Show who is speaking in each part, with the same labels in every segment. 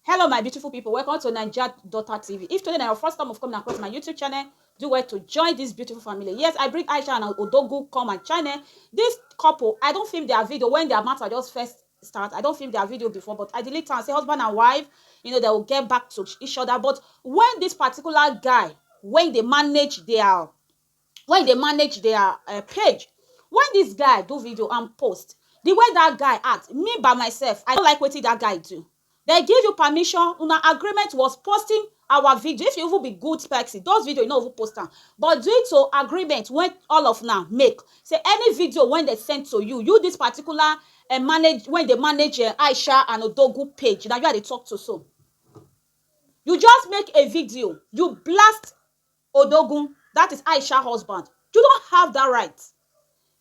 Speaker 1: Hello, my beautiful people. Welcome to Naija Daughter TV. If today is your first time of coming across my YouTube channel, do well to join this beautiful family. Yes, I bring Aisha and Odogu come my channel. This couple, I don't film their video when their matter just first start. I don't film their video before, but I delete and say husband and wife, they will get back to each other. But when this particular guy, when they manage their page, when this guy do video and post, the way that guy act, me by myself, I don't like what that guy do. They give you permission, una agreement was posting our video. If you even be good person, those video you know even post them. But due to agreement when all of now make, say any video when they send to you this particular manage when they manage Aisha and Odogu page, now you are they talk to so. You just make a video, you blast Odogu, that is Aisha husband. You don't have that right.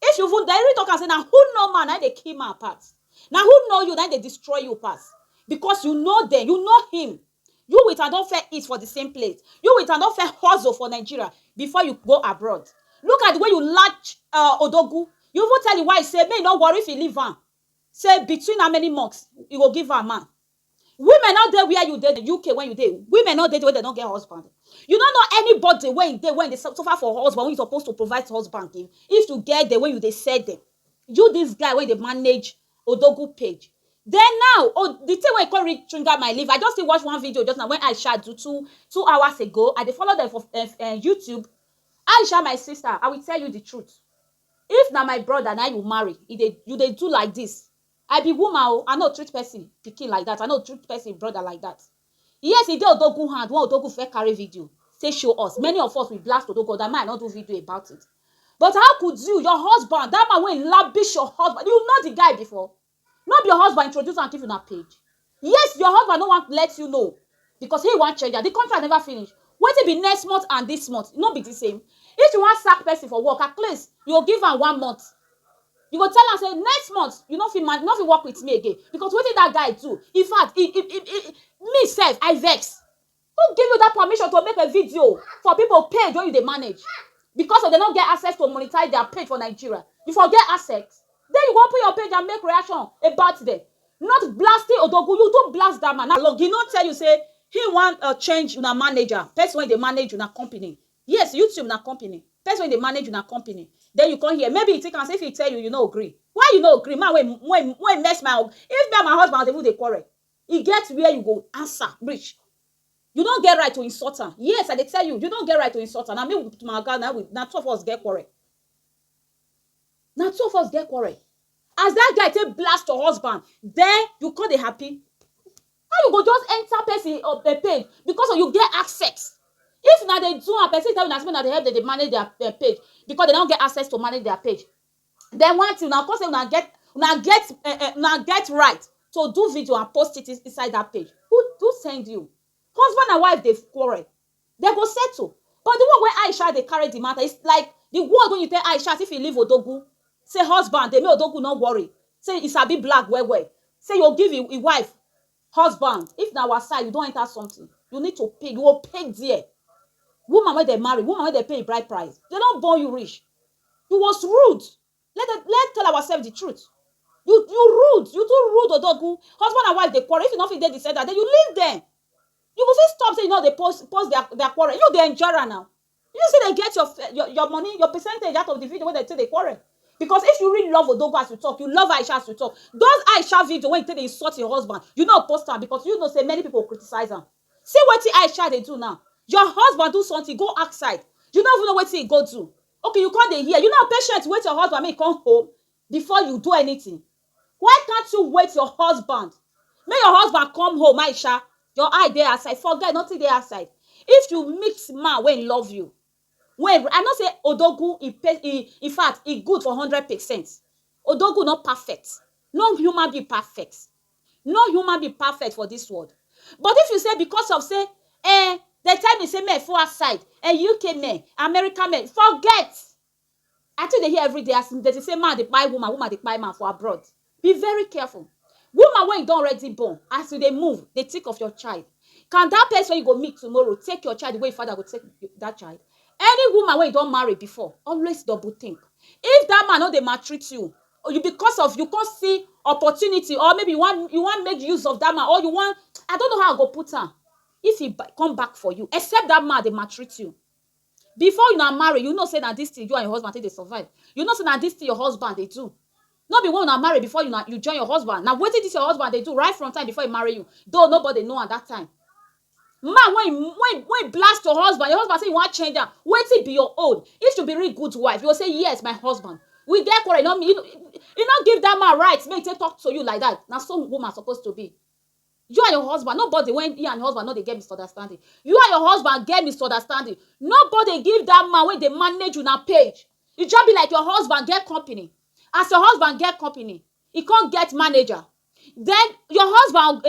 Speaker 1: If you would directly talk and say, now who know man, now they kill man apart. Now who know you, then they destroy you pass. Because you know them, you know him. You with and don't fair eat for the same place. You with and don't fair hustle for Nigeria before you go abroad. Look at the way you latch Odogu. You will tell you why. Say, may not worry if you leave her. Say, between how many months, you will give her a man. Women out there where you did the UK when you did. Women out there where they don't get husband. You don't know anybody when they suffer for husband, when you're supposed to provide husband. If you get there when you they said them. You this guy when they manage Odogu page. Then now, the thing when I can't read trigger my life. I just still watch one video just now when Aisha do two hours ago. I follow them for YouTube. Aisha, my sister, I will tell you the truth. If now my brother now you marry, you they do like this. I be woman, I know treat person pikin like that. I know treat person brother like that. Yes, he did Odogu hand. One Odogu fair carry video. Say show us. Many of us will blast Odogu. That might not do video about it. But how could you, your husband, that man when lavish your husband, you know the guy before. Not your husband introduce and give you that page. Yes, your husband no want let you know because he want change. The contract never finish. Wait till be next month and this month. Not be the same. If you want sack person for work, at least you'll give her 1 month. You go tell her say next month you not fit work with me again because what did that guy do? In fact, me self I vex. Who give you that permission to make a video for people page when you they manage? Because they don't get access to monetize their page for Nigeria. You forget access. Then you go put your page and make reaction about them. Not blasting Odogu. You don't blast that man. Now, he not tell you say he want a change in a manager. Person when they manage in a company. Yes, YouTube in a company. Person when they manage in a company. Then you come here. Maybe he take and say if he tell you, you no agree. Why you no agree? Man, when mess my if me and my husband they will they quarrel. He gets where you go answer rich. You don't get right to insult her. Yes, I tell you, you don't get right to insult her. Now me with my God now two of us get quarrel. Now two of us get quarrel. As that guy take blast your husband, then you call the happy. How you go just enter person of the page because of you get access. If now they do a person tell you that they help they manage their page because they don't get access to manage their page. Then one thing now, cause they now get right to do video and post it inside that page. Who send you? Husband and wife they quarrel. They go settle. But the one where Aisha they carry the matter, it's like the word when you tell Aisha if you leave Odogu. Say husband, they may Odogu not worry. Say it's a bit black well. Say you'll give your wife, husband. If now outside you don't enter something, you need to pay. You will pay there. Woman when they marry, woman when they pay bride price. They don't born you rich. You was rude. Let's tell ourselves the truth. You rude. You too rude Odogu. Husband and wife they quarrel. If you not fit they decide that, then you leave them. You go fit stop saying they post their quarrel. You the enjoyer now. You see they get your money, your percentage out of the video when they say they quarrel. Because if you really love Odogu as you talk, you love Aisha as you talk. Those Aisha video when you say they insult your husband, you know post them because you know say many people criticize them. See what Aisha they do now. Your husband do something, go outside. You don't even know what he go do. Okay, you can't hear. You know patient wait your husband may come home before you do anything. Why can't you wait your husband? May your husband come home, Aisha. Your eye there outside. Forget nothing there outside. If you mix man when love you. When I not say Odogu, in fact, he good for 100%. Odogu not perfect. No human be perfect. No human be perfect for this world. But if you say because of say, the time you say men for outside, UK men, American men, forget. I think they hear every day as they say man they buy woman they buy man for abroad. Be very careful. Woman when you don't already born, as they move, they think of your child. Can that person you go meet tomorrow take your child the way your father would take that child? Any woman when you don't marry before, always double think. If that man know they maltreat you, you because of you can't see opportunity, or maybe you want make use of that man, or you want, I don't know how I go put am. If he come back for you, except that man dey maltreat you. Before you na marry, you know say na this thing you and your husband take dey survive. You know say na this thing your husband dey do. No be when una marry before you join your husband. Na wetin this your husband dey do right from time before he marry you, though nobody know at that time. Man, when blast your husband say you wan change am, wetin be your own? If you be really good wife, you go say yes, my husband. We get quarrel, you no give that man right make he take talk to you like that. Na so woman supposed to be. You and your husband, nobody, when he and your husband no dey get misunderstanding, you and your husband get misunderstanding, nobody give that man wey dey manage una page. E just be like your husband get company. As your husband get company, he can't get manager. Then your husband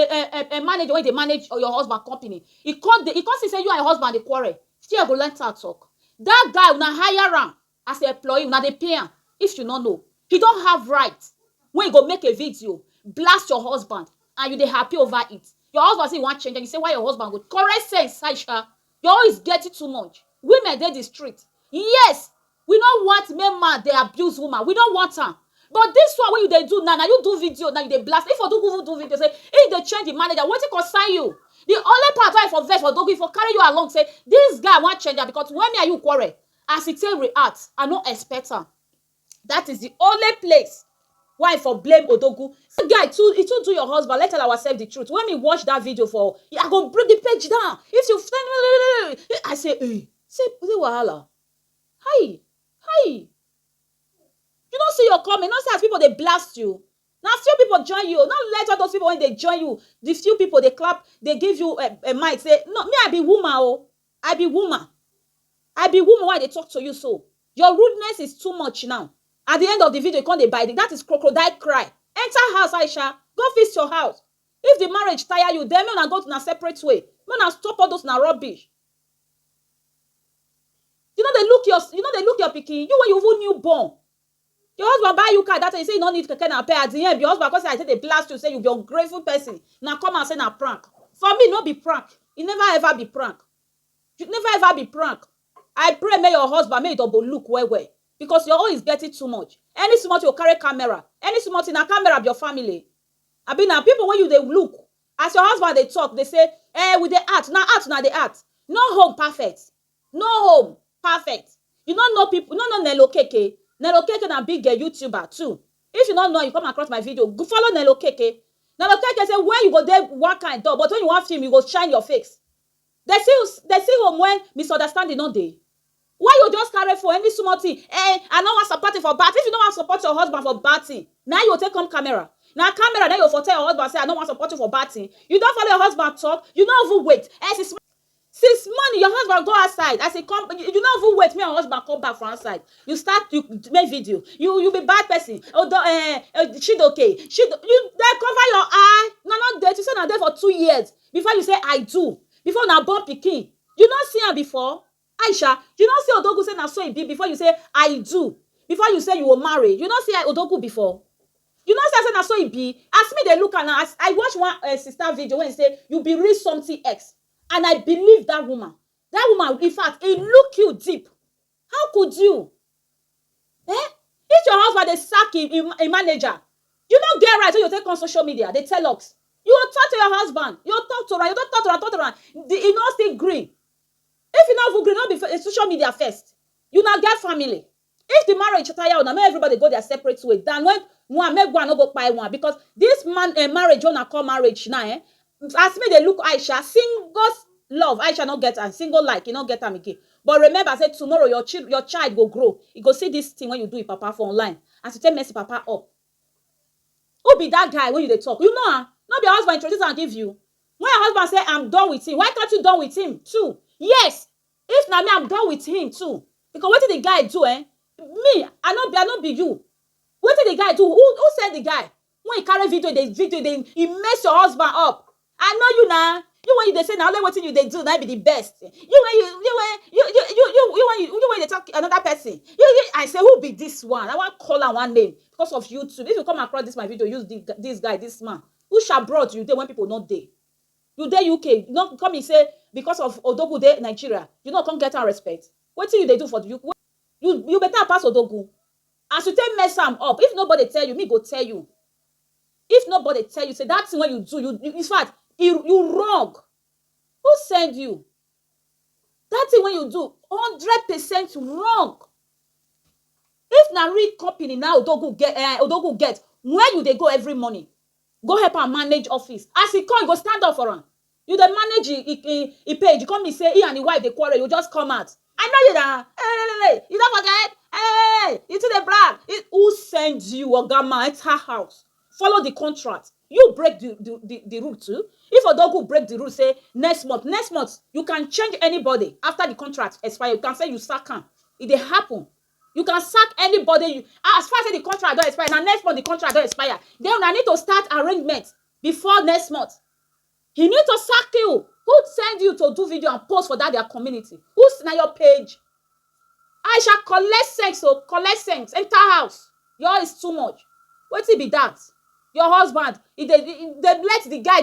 Speaker 1: manager, when they manage your husband company, he can't see say you and your husband dey quarrel. Still go learn how to talk. That guy una hire am as an employee, una dey pay am. If you no know, he don't have right when you go make a video blast your husband and you dey happy over it. Your husband say you want change and you say why your husband go correct sense, Aisha. You always get it too much. Women dey the street. Yes, we don't want men man dey abuse woman. We don't want am. But this one wey you dey do now you do video, now you dey blast. If Odogu do video, say if they change the manager, wetin concern you? The only part why for vex for Odogu, for carry you along, say this guy want change am because when me and you quarrel, as he take react, I no expect am. That is the only place why for blame Odogu. This guy too, he too do your husband. Let's tell ourselves the truth. When we watch that video for, I go break the page down. If you, I say, hey, say wahala. Hi. You don't see your comment. Not see as people they blast you. Now few people join you. Not let all those people when they join you. The few people they clap, they give you a mic. Say, no, me I be woman. Oh, I be woman. Why they talk to you so? Your rudeness is too much now. At the end of the video, you can't they buy it. That is crocodile cry. Enter house, Aisha. Go fix your house. If the marriage tire you, then you go to a separate way. You stop all those na rubbish. You know they look your pikin. You when you even newborn. Your husband buy you car that time, you say you don't need keke na pay. At the end, your husband because I say they blast you, say you be ungrateful person. Now come and say na prank. For me, no be prank. It never ever be prank. You never ever be prank. I pray may your husband may double look well. Because you're always getting too much. Any small thing you carry camera. Any small thing a camera of your family. I mean now people when you they look, as your husband they talk, they say, with the art, now the art. No home perfect. No home perfect. You don't know people, no Nelo Keke. Nelo Keke na big YouTuber too. If you don't know, you come across my video, go follow Nelo Keke. Nelo Keke say when you go there one kind door, but when you want film, you go shine your face. They see home when misunderstanding no dey. Why you just carry for any small thing? I don't want support for bad. If you don't want support your husband for bad thing, now you take come camera. Now camera, then you for tell your husband say I don't want support you for bad thing. You don't follow your husband talk. You don't even wait. Since morning, your husband go outside. As he come, you don't even wait. Me and your husband come back from outside. You start to make video. You be bad person. She okay. You they cover your eye. No, not there. You say now there for 2 years before you say I do. Before now born pikin. You don't see her before. Aisha, you don't see Odogu say na so it be before you say I do. Before you say you will marry. You don't see Odogu before. You don't say na so it be. As me they look at now. I watch one sister video when he say you be real something X. And I believe that woman. That woman, in fact, it look you deep. How could you? If your husband they sack a manager, you don't get right when you take on social media. They tell us. You will talk to your husband. You talk to her. You don't talk to her. You not still green. If you not agree, not be social media first. You not get family. If the marriage tire, now everybody go their separate way. Then when one make one no go buy one because this man marriage wanna call marriage now. As me they look Aisha single love. Aisha not get and single like you not get them again. But remember, I said tomorrow your child will grow. You go see this thing when you do it, papa for online. As you tell messy papa up. Who be that guy when you they talk? You know her. Not be your husband introduce and give you. When your husband say I'm done with him, why can't you done with him too? Yes. If na me, I'm done with him too. Because what did the guy do, Me, I not be you. What did the guy do? Who said the guy? When he carry video, he mess your husband up. I know you now. You when they say now, what you they do, that be the best. You when they talk another person. I say who be this one? I want call her one name because of YouTube. If you come across this my video, use this guy, this man. Who shall brought you there when people not there? You there UK, you not come and say because of Odogu there Nigeria, you not come get our respect. What thing you they do for the you better pass Odogu. As you take mess am up, if nobody tell you, me go tell you. If nobody tell you, say that thing when you do, you in fact, you wrong. Who send you? That thing when you do, 100% wrong. If na real company now Odogu get, where you dey go every morning? Go help am manage office. As he come, you go stand up for am. You dey manage e page. You come me say he and the wife dey quarrel. You just come out. I know you da. Hey, you don't forget. Hey, you too dey brag. Who send you, Ogama? It's her house. Follow the contract. You break the rule too. If Odogu break the rule, say next month, you can change anybody after the contract expire. You can say you sack am. It dey happen. You can sack anybody. As far as the contract don't expire, now next month the contract don't expire. Then I need to start arrangement before next month. He need to sack you. Who send you to do video and post for that their community? Who's na your page? Aisha, collect sense, collect sense. Enter house. Yours is too much. Wetin be that? Your husband, they let the guy,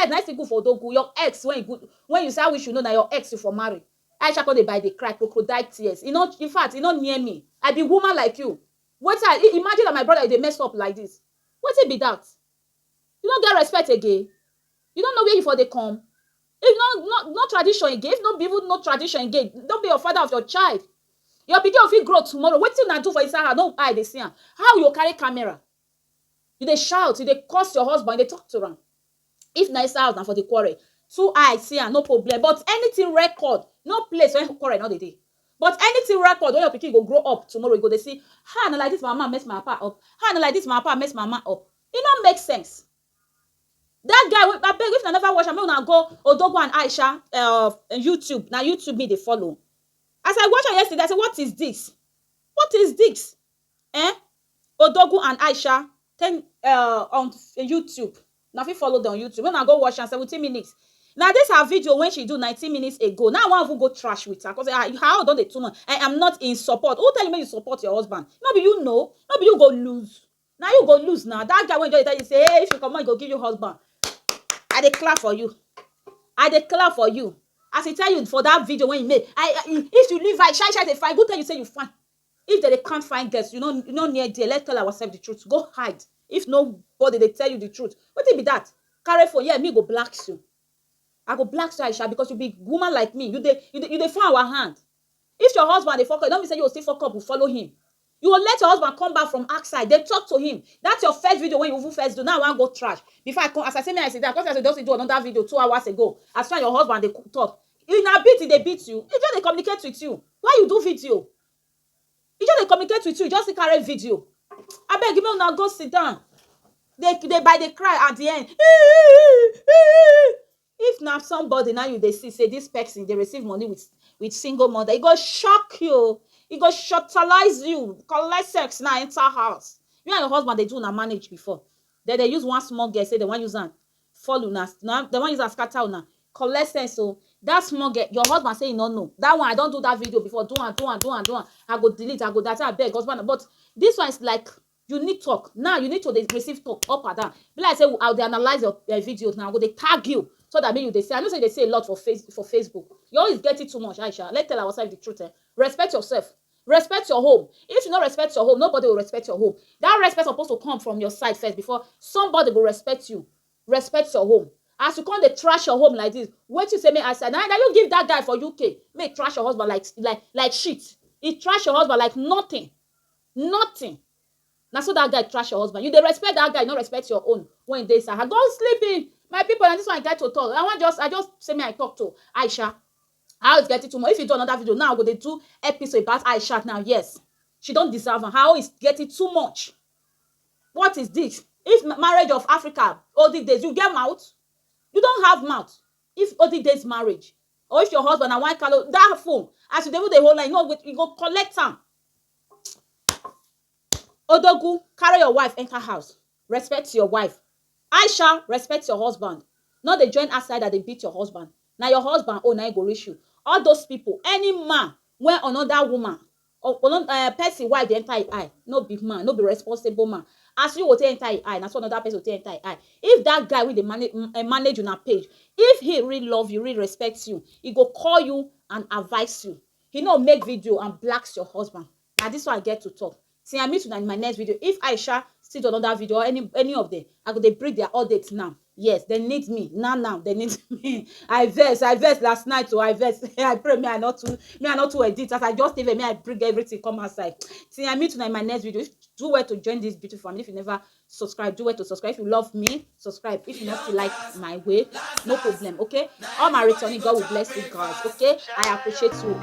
Speaker 1: nice thing good for Odogu. Your ex, when you say how we should know that your ex you for marry. Aisha call dey by the cry, crocodile tears. In fact, not near me. I be woman like you. Imagine that my brother they mess up like this. Wetin be that? You don't get respect again. You don't know where you for they come. If not tradition again, if not even no tradition again, don't be your father of your child. Your pikin fit grow tomorrow. Wetin una do for inside her? No eye dey see am. How you carry camera? You dey shout, you dey curse your husband, you dey talk to am. If na inside house na for the quarrel, 2 eyes see am, no problem. But anything record, no place when quarrel no dey dey. But anything record when your pikin go grow up tomorrow, you go dey see, na like this my mama mess my papa up. Na like this my papa mess my mama up. It no make sense. That guy, I beg, if I never watch am, make una go Odogu and Aisha YouTube. Now YouTube me they follow. As I watch her yesterday, I said, what is this? What is this? Odogu and Aisha on YouTube. Now if you follow them on YouTube, when I go watch her 17 minutes. Now this her video when she do 19 minutes ago. Now I want to go trash with her. Because how don't they too much? I am not in support. Who tell you when you support your husband? Maybe you know. Maybe you go lose. Now you go lose now. That guy when you tell you say, hey, if you come on, he go give you husband. I declare for you. I declare for you. As I tell you for that video when you made, if you leave Aisha they find, go tell you say you find. If they can't find girls, you know near there, let's tell ourselves the truth. Go hide. If nobody they tell you the truth, what it be that? Carry for me go black you. I go black you, Aisha, because you be woman like me. You they find our hand. If your husband they fuck up, don't be say you will still fuck up, will follow him. You will let your husband come back from outside. They talk to him. That's your first video when you even first do. Now I want to go trash. Before I come, as I say, I say that because I just do another video 2 hours ago. As far as your husband they talk. In a bit, they beat you. It's just they communicate with you. Why you do video? It's just they communicate with you. You just carry video. I beg you now go sit down. They by the cry at the end. If now somebody now you they see say this person they receive money with single mother, it go shock you. It go shortalize you. Collect sex now enter house. You and your husband they do not manage before. Then they use one small girl say they want use and follow now. They want use and scatter now. Collect sense so that small girl your husband say you no know that one I don't do that video before do and I go delete I go that I beg husband but this one is like you need talk now you need to receive talk up and down be like say how they analyze your videos now go they tag you so that mean you they say I know say they say a lot for Facebook you always get it too much Aisha let's tell ourselves the truth respect yourself respect your home if you don't respect your home nobody will respect your home that respect supposed to come from your side first before somebody will respect you respect your home. As you come, they trash your home like this. What you say, me, I said, now you give that guy for UK, make trash your husband like shit. He trash your husband like nothing. Nothing. Now so that guy trash your husband. You they respect that guy, not respect your own. When they say, go sleeping. My people, and this one I get to talk. I just say me I talk to Aisha. How is getting too much? If you do another video now, go they do episode about Aisha now. Yes. She don't deserve her. How is getting too much? What is this? If marriage of Africa, all these days, you get mouth. You don't have mouth. If all the days marriage, or if your husband and wife call that phone, as you do the whole line, you go collect them. Odogu, carry your wife enter house. Respect your wife. Aisha, respect your husband. Not they join outside that they beat your husband. Now your husband, now you go reach you. All those people, any man, when another woman, or person wife they enter his eye, no big man, no be responsible man. As you will enter his eye, that's what another person will enter his eye. If that guy will manage on a page, if he really love you, really respects you, he go call you and advise you. He no make video and blacks your husband. Now this one I get to talk. till I meet you in my next video. If Aisha still do another video or any of them, I go dey break their updates now. Yes, they need me now. They need me. I vex last night. So I vex. I pray me I not to edit. As I just even me I bring everything come outside. Till I meet you in my next video. Do well to join this beautiful family. If you never subscribe, do well to subscribe. If you love me, subscribe. If you not feel like my way, no problem. Okay, all my returning, God will bless you guys. Okay, I appreciate you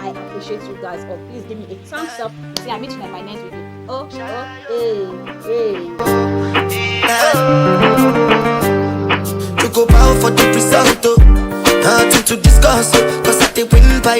Speaker 1: guys. Oh, please give me a thumbs up. See, I meet you in my next video.
Speaker 2: To go bow for the result, nothing to discuss, cause I did win by